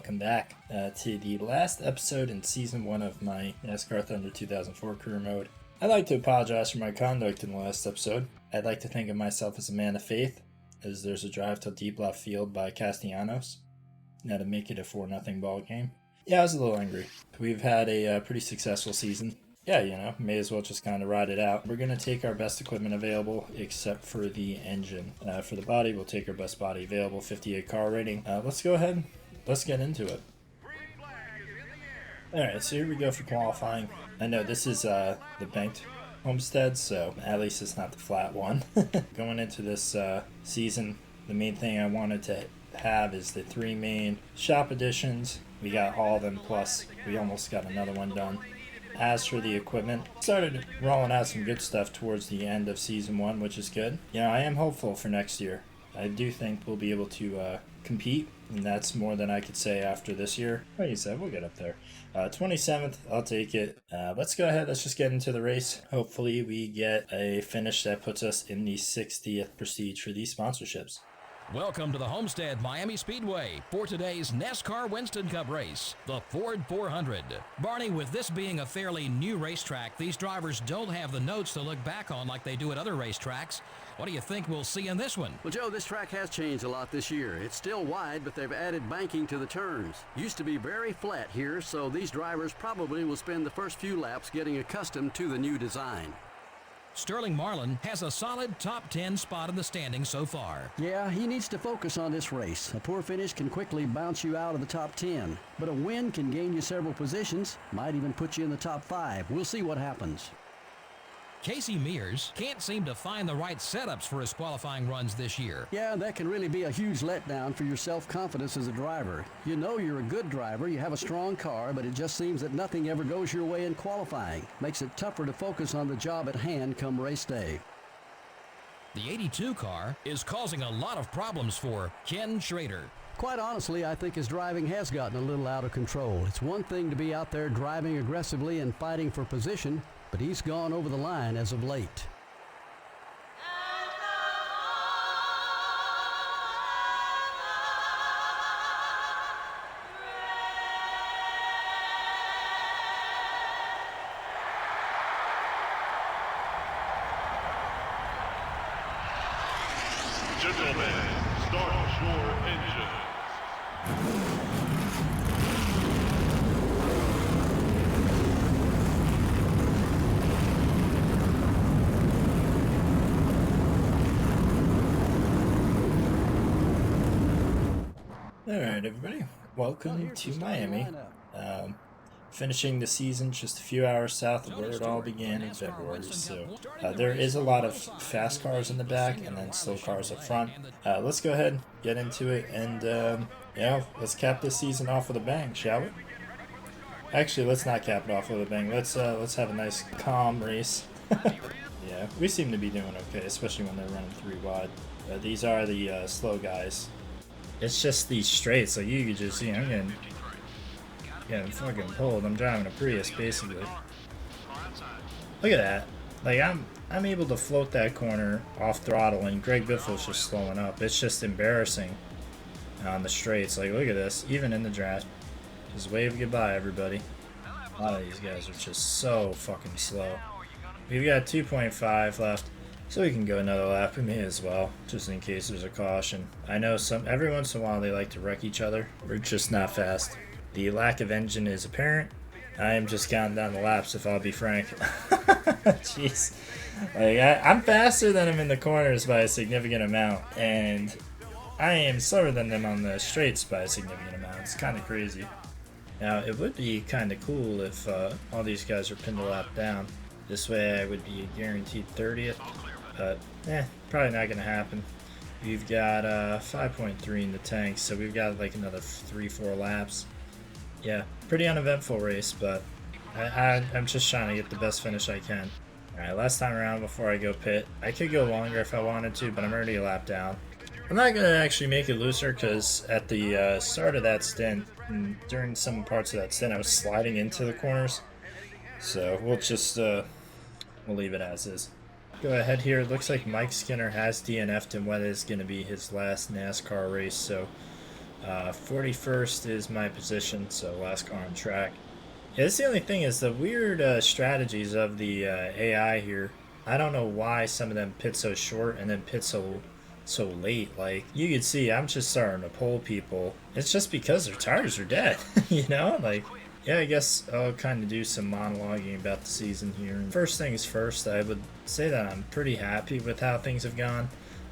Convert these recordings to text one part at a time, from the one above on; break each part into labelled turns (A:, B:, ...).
A: welcome back to the last episode in Season 1 of my NASCAR Thunder 2004 career mode. I'd like to apologize for my conduct in the last episode. I'd like to think of myself as a man of faith, as there's a drive to deep left field by Castellanos. Now to make it a 4-0 ball game. Yeah, I was a little angry. We've had a pretty successful season. Yeah, you know, may as well just kind of ride it out. We're going to take our best equipment available, except for the engine. For the body, we'll take our best body available, 58 car rating. Let's go ahead. Let's get into it. Alright, so here we go for qualifying. I know this is the banked Homestead, so at least it's not the flat one. Going into this season, the main thing I wanted to have is the 3 main shop editions. We got all of them, plus we almost got another one done. As for the equipment, started rolling out some good stuff towards the end of Season 1, which is good. You know, I am hopeful for next year. I do think we'll be able to compete, and that's more than I could say after this year. Like you said, we'll get up there. 27th, I'll take it. Let's go ahead. Let's just get into the race. Hopefully we get a finish that puts us in the 60th prestige for these sponsorships.
B: Welcome to the Homestead-Miami Speedway for today's NASCAR Winston Cup race, the Ford 400. Barney, with this being a fairly new racetrack, these drivers don't have the notes to look back on like they do at other racetracks. What do you think we'll see in this one?
C: Well, Joe, this track has changed a lot this year. It's still wide, but they've added banking to the turns. Used to be very flat here, so these drivers probably will spend the first few laps getting accustomed to the new design.
B: Sterling Marlin has a solid top 10 spot in the standings so far.
C: Yeah, he needs to focus on this race. A poor finish can quickly bounce you out of the top 10, but a win can gain you several positions, might even put you in the top 5. We'll see what happens.
B: Casey Mears can't seem to find the right setups for his qualifying runs this year.
C: Yeah, that can really be a huge letdown for your self-confidence as a driver. You know you're a good driver, you have a strong car, but it just seems that nothing ever goes your way in qualifying. Makes it tougher to focus on the job at hand come race day.
B: The 82 car is causing a lot of problems for Ken Schrader.
C: Quite honestly, I think his driving has gotten a little out of control. It's one thing to be out there driving aggressively and fighting for position, but he's gone over the line as of late.
D: Gentlemen, start your engines.
A: Alright, everybody. Welcome to Miami. Finishing the season just a few hours south of where it all began in February. So there is a lot of fast cars in the back and then slow cars up front. Let's go ahead, get into it, and yeah, let's cap this season off with a bang, shall we? Actually, let's not cap it off with a bang. Let's have a nice calm race. Yeah, we seem to be doing okay, especially when they're running 3 wide. These are the slow guys. It's just these straights, so you could just, you know, getting fucking pulled. I'm driving a Prius, basically. Look at that. Like, I'm able to float that corner off throttle, and Greg Biffle's just slowing up. It's just embarrassing on the straights. Like, look at this. Even in the draft. Just wave goodbye, everybody. A lot of these guys are just so fucking slow. We've got 2.5 left. So we can go another lap. We may as well, just in case there's a caution. I know every once in a while they like to wreck each other. We're just not fast. The lack of engine is apparent. I am just counting down the laps, if I'll be frank. Jeez. Like, I'm faster than them in the corners by a significant amount, and I am slower than them on the straights by a significant amount. It's kind of crazy. Now, it would be kind of cool if all these guys are pinned a lap down. This way I would be a guaranteed 30th. But, probably not going to happen. We've got 5.3 in the tank, so we've got like another 3-4 laps. Yeah, pretty uneventful race, but I'm just trying to get the best finish I can. Alright, last time around before I go pit. I could go longer if I wanted to, but I'm already a lap down. I'm not going to actually make it looser because at the start of that stint, and during some parts of that stint, I was sliding into the corners. So we'll just we'll leave it as is. Go ahead here. It looks like Mike Skinner has DNF'd in what is going to be his last NASCAR race. So 41st is my position, so last car on track. Yeah, that's the only thing is the weird strategies of the AI here. I don't know why some of them pit so short and then pit so late. Like, you can see I'm just starting to pull people. It's just because their tires are dead, you know? Like, yeah, I guess I'll kind of do some monologuing about the season here. First things first, I would say that I'm pretty happy with how things have gone.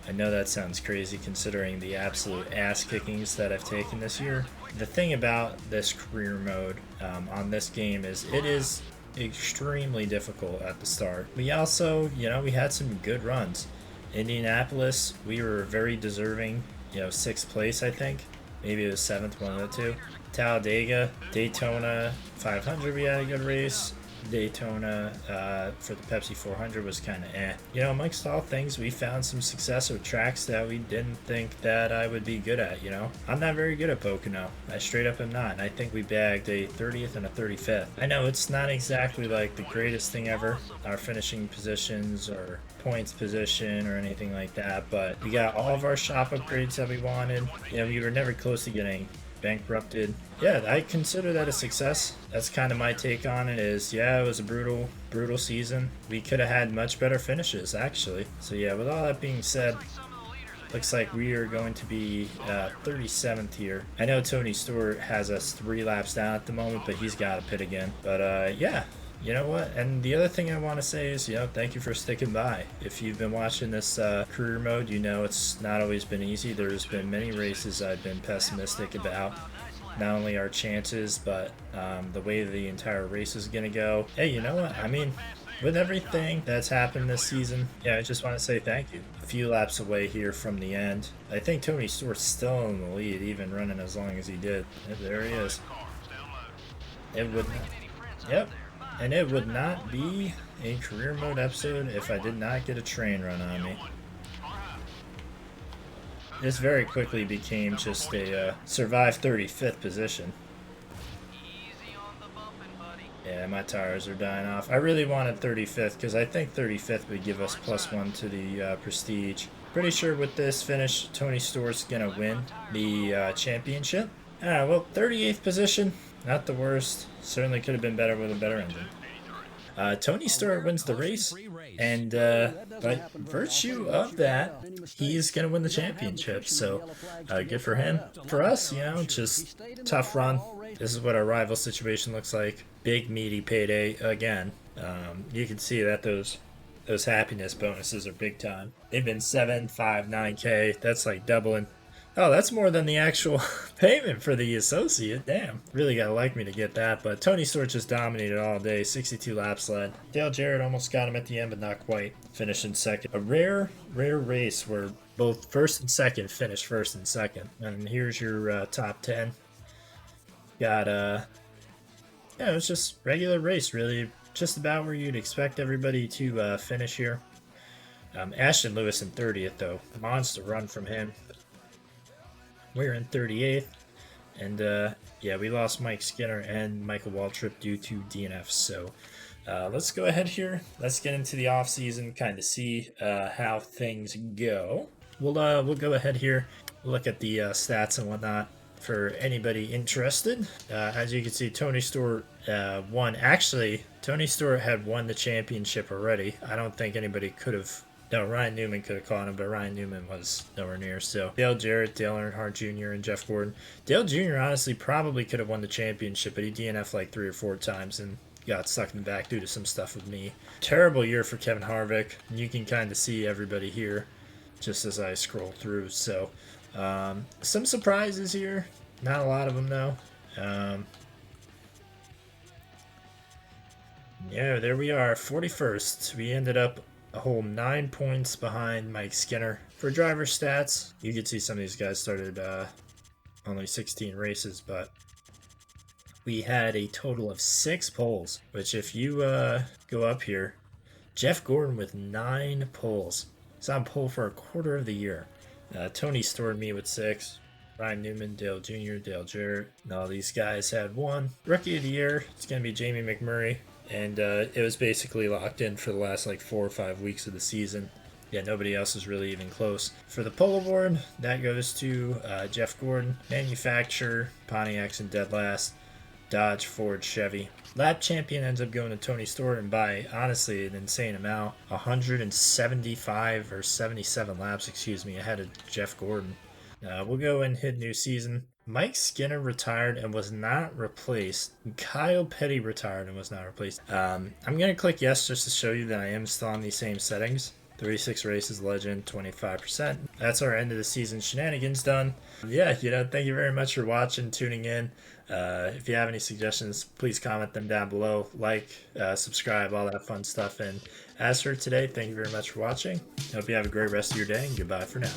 A: I know that sounds crazy considering the absolute ass kickings that I've taken this year. The thing about this career mode on this game is it is extremely difficult at the start. We also, you know, we had some good runs. Indianapolis, we were very deserving, you know, 6th place, I think. Maybe it was 7th, one of the two. Talladega, Daytona 500, we had a good race. Daytona for the Pepsi 400 was kind of eh. You know, amongst all things, we found some success with tracks that we didn't think that I would be good at, you know. I'm not very good at Pocono. I straight up am not, and I think we bagged a 30th and a 35th. I know it's not exactly like the greatest thing ever, our finishing positions or points position or anything like that, but we got all of our shop upgrades that we wanted. You know, we were never close to getting bankrupted. Yeah, I consider that a success. That's kind of my take on it is, yeah, it was a brutal season. We could have had much better finishes, actually. So yeah, with all that being said, looks like we are going to be 37th here. I know Tony Stewart has us 3 laps down at the moment, but he's got to pit again. But yeah, you know what? And the other thing I want to say is, you know, thank you for sticking by. If you've been watching this career mode, you know it's not always been easy. There's been many races I've been pessimistic about. Not only our chances, but the way the entire race is going to go. Hey, you know what? I mean, with everything that's happened this season, yeah, I just want to say thank you. A few laps away here from the end. I think Tony Stewart's still in the lead, even running as long as he did. Yep, there he is. It would, yep. And it would not be a career mode episode if I did not get a train run on me. This very quickly became just a survive 35th position. Yeah, my tires are dying off. I really wanted 35th because I think 35th would give us +1 to the prestige. Pretty sure with this finish, Tony Stewart's going to win the championship. Alright, well, 38th position. Not the worst. Certainly could have been better with a better engine. Tony Stewart wins the race, and by virtue of that, he's going to win the championship, so good for him. For us, you know, just tough run. This is what our rival situation looks like. Big, meaty payday again. You can see that those happiness bonuses are big time. They've been 7, 5, 9K. That's like doubling. Oh, that's more than the actual payment for the associate. Damn. Really gotta like me to get that. But Tony Stewart just dominated all day. 62 laps led. Dale Jarrett almost got him at the end, but not quite. Finished in second. A rare race where both first and second finished first and second. And here's your top 10. Got, yeah, it was just regular race, really. Just about where you'd expect everybody to finish here. Ashton Lewis in 30th, though. Monster run from him. We're in 38th, and yeah, we lost Mike Skinner and Michael Waltrip due to DNF. So let's go ahead here. Let's get into the off season, kind of see how things go. We'll go ahead here, look at the stats and whatnot for anybody interested. As you can see, Tony Stewart won. Actually, Tony Stewart had won the championship already. I don't think anybody could have. No, Ryan Newman could have caught him, but Ryan Newman was nowhere near. So Dale Jarrett, Dale Earnhardt Jr., and Jeff Gordon. Dale Jr. honestly probably could have won the championship, but he DNF'd like 3 or 4 times and got stuck in the back due to some stuff with me. Terrible year for Kevin Harvick. You can kind of see everybody here just as I scroll through. So some surprises here. Not a lot of them, though. Yeah, there we are, 41st. We ended up a whole 9 points behind Mike Skinner. For driver stats, you can see some of these guys started only 16 races, but we had a total of 6 poles, which if you go up here, Jeff Gordon with 9 poles. He's on pole for a quarter of the year. Tony Stewart, me with 6. Ryan Newman, Dale Jr., Dale Jarrett, and all these guys had 1. Rookie of the year, it's going to be Jamie McMurray. And it was basically locked in for the last like 4 or 5 weeks of the season. Yeah, nobody else is really even close. For the pole award, that goes to Jeff Gordon. Manufacturer, Pontiacs in dead last. Dodge, Ford, Chevy. Lap champion ends up going to Tony Stewart, and by honestly an insane amount, 175 or 77 laps, excuse me, ahead of Jeff Gordon. We'll go and hit new season. Mike Skinner retired and was not replaced. Kyle Petty retired and was not replaced. I'm going to click yes just to show you that I am still on these same settings. 36 races, legend, 25%. That's our end of the season shenanigans done. Yeah, thank you very much for watching, tuning in. If you have any suggestions, please comment them down below. Like, subscribe, all that fun stuff. And as for today, thank you very much for watching. Hope you have a great rest of your day, and goodbye for now.